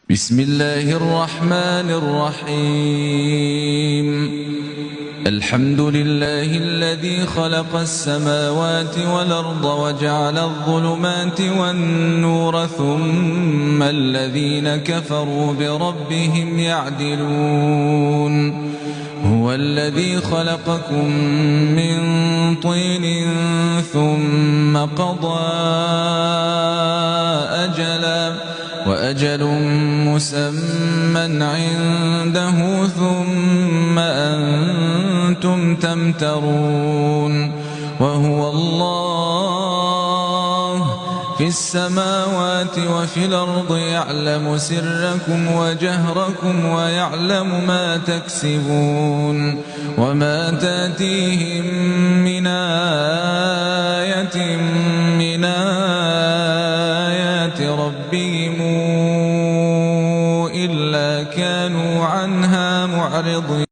بسم الله الرحمن الرحيم الحمد لله الذي خلق السماوات والأرض وجعل الظلمات والنور ثم الذين كفروا بربهم يعدلون هو الذي خلقكم من طين ثم قضى أجلا وأجل مسمى عنده ثم أنتم تمترون وهو الله في السماوات وفي الأرض يعلم سركم وجهركم ويعلم ما تكسبون وما تأتيهم من آية من آيات ربهم إلا كانوا عنها معرضين.